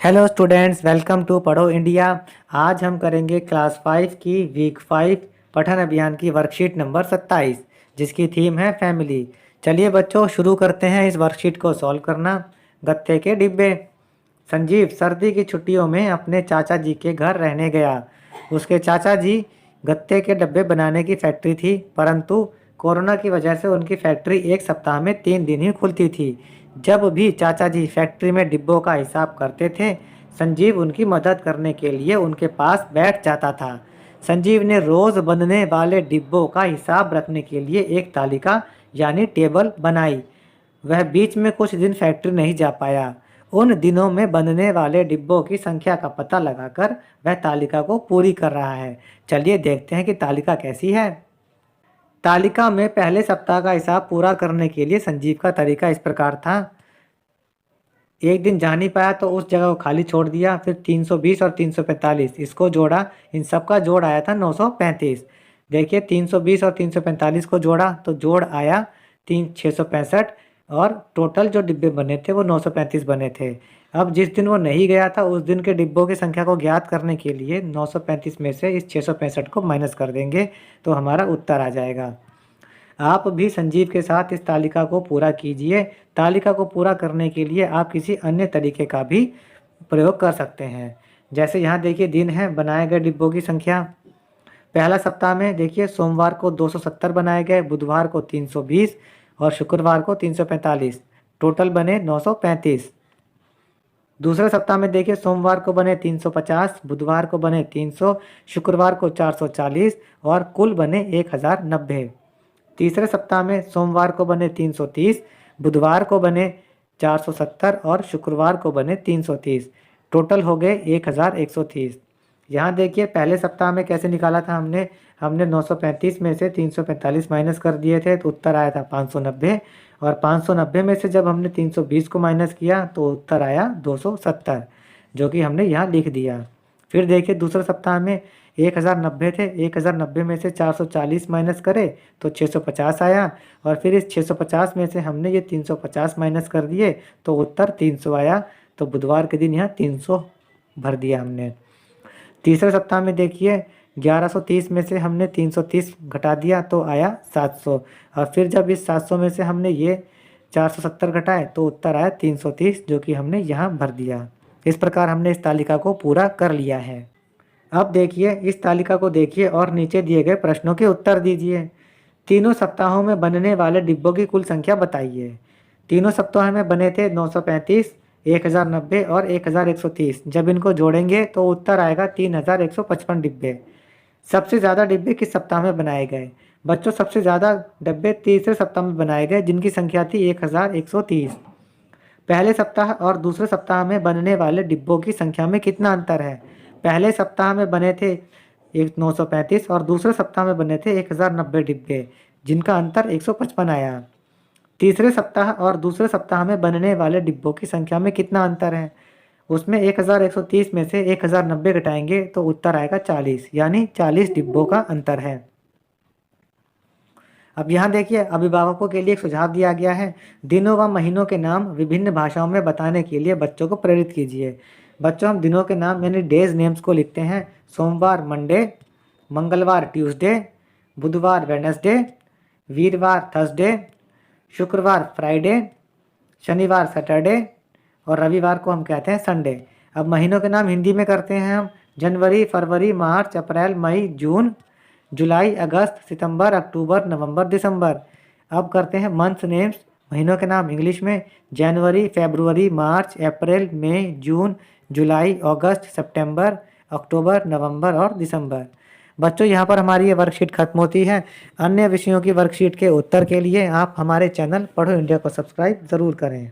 Hello students, welcome to पढ़ो India. आज हम करेंगे क्लास 5 की वीक 5 पठन अभियान की वर्कशीट नंबर 27, जिसकी थीम है फैमिली। चलिए बच्चों, शुरू करते हैं इस वर्कशीट को सॉल्व करना। गत्ते के डिब्बे। संजीव सर्दी की छुट्टियों में अपने चाचा जी के घर रहने गया। उसके चाचा जी गत्ते के डब्बे बनाने की फैक्ट्री थी, परंतु कोरोना की वजह से उनकी फैक्ट्री एक सप्ताह में 3 दिन ही खुलती थी। जब भी चाचा जी फैक्ट्री में डिब्बों का हिसाब करते थे, संजीव उनकी मदद करने के लिए उनके पास बैठ जाता था। संजीव ने रोज बनने वाले डिब्बों का हिसाब रखने के लिए एक तालिका यानी टेबल बनाई। वह बीच में कुछ दिन फैक्ट्री नहीं जा पाया। उन दिनों में बनने वाले डिब्बों की संख्या का पता लगाकर वह तालिका को पूरी कर रहा है। चलिए देखते हैं कि तालिका कैसी है। तालिका में पहले सप्ताह का हिसाब पूरा करने के लिए संजीव का तरीका इस प्रकार था। एक दिन जा नहीं पाया तो उस जगह को खाली छोड़ दिया। फिर 320 और 345 इसको जोड़ा, इन सब का जोड़ आया था 935। देखिए 320 और 345 को जोड़ा तो जोड़ आया 665, और टोटल जो डिब्बे बने थे वो 935 बने थे। अब जिस दिन वो नहीं गया था उस दिन के डिब्बों की संख्या को ज्ञात करने के लिए 935 में से इस 665 को माइनस कर देंगे तो हमारा उत्तर आ जाएगा। आप भी संजीव के साथ इस तालिका को पूरा कीजिए। तालिका को पूरा करने के लिए आप किसी अन्य तरीके का भी प्रयोग कर सकते हैं। जैसे यहाँ देखिए दिन है, बनाए गए डिब्बों की संख्या। पहला सप्ताह में देखिए सोमवार को 270 बनाए गए, बुधवार को 320 और शुक्रवार को 345, टोटल बने 935। दूसरे सप्ताह में देखिए सोमवार को बने 350, बुधवार को बने 300, शुक्रवार को 440 और कुल बने 1090। तीसरे सप्ताह में सोमवार को बने 330, बुधवार को बने 470 और शुक्रवार को बने 330, टोटल हो गए 1130। यहाँ देखिए पहले सप्ताह में कैसे निकाला था हमने 935 में से 345 माइनस कर दिए थे तो उत्तर आया था 590, और 590 में से जब हमने 320 को माइनस किया तो उत्तर आया 270, जो कि हमने यहाँ लिख दिया। फिर देखिए दूसरे सप्ताह में 1090 थे, 1090 में से 440 माइनस करे तो 650 आया, और फिर इस 650 में से हमने ये 350 माइनस कर दिए तो उत्तर 300 आया। तो बुधवार के दिन यहाँ 300 भर दिया हमने। तीसरे सप्ताह में देखिए 1130 में से हमने 330 घटा दिया तो आया 700, और फिर जब इस 700 में से हमने ये 470 घटाए तो उत्तर आया 330, जो कि हमने यहाँ भर दिया। इस प्रकार हमने इस तालिका को पूरा कर लिया है। अब देखिए इस तालिका को देखिए और नीचे दिए गए प्रश्नों के उत्तर दीजिए। तीनों सप्ताहों में बनने वाले डिब्बों की कुल संख्या बताइए। तीनों सप्ताह में बने थे 935, 1090 और 1130। जब इनको जोड़ेंगे तो उत्तर आएगा 3155 डिब्बे। सबसे ज़्यादा डिब्बे किस सप्ताह में बनाए गए? बच्चों सबसे ज़्यादा डिब्बे तीसरे सप्ताह में बनाए गए, जिनकी संख्या थी 1130। पहले सप्ताह और दूसरे सप्ताह में बनने वाले डिब्बों की संख्या में कितना अंतर है? पहले सप्ताह में बने थे 935 और दूसरे सप्ताह में बने थे 1090 डिब्बे, जिनका अंतर 155 आया। तीसरे सप्ताह और दूसरे सप्ताह में बनने वाले डिब्बों की संख्या में कितना अंतर है? उसमें 1130 में से 1090 घटाएंगे तो उत्तर आएगा 40, यानी 40 डिब्बों का अंतर है। अब यहाँ देखिए अभिभावकों के लिए एक सुझाव दिया गया है। दिनों व महीनों के नाम विभिन्न भाषाओं में बताने के लिए बच्चों को प्रेरित कीजिए। बच्चों हम दिनों के नाम यानी डेज नेम्स को लिखते हैं। सोमवार मंडे, मंगलवार ट्यूसडे, बुधवार वेडनेसडे, वीरवार थर्सडे, शुक्रवार फ्राइडे, शनिवार सैटरडे और रविवार को हम कहते हैं संडे। अब महीनों के नाम हिंदी में करते हैं हम। जनवरी, फरवरी, मार्च, अप्रैल, मई, जून, जुलाई, अगस्त, सितंबर, अक्टूबर, नवंबर, दिसंबर। अब करते हैं मंथ नेम्स, महीनों के नाम इंग्लिश में। जनवरी, फरवरी, मार्च, अप्रैल, मई, जून, जुलाई, अगस्त, सितंबर, अक्टूबर, नवंबर और दिसंबर। बच्चों यहाँ पर हमारी ये वर्कशीट खत्म होती है। अन्य विषयों की वर्कशीट के उत्तर के लिए आप हमारे चैनल पढ़ो इंडिया को सब्सक्राइब ज़रूर करें।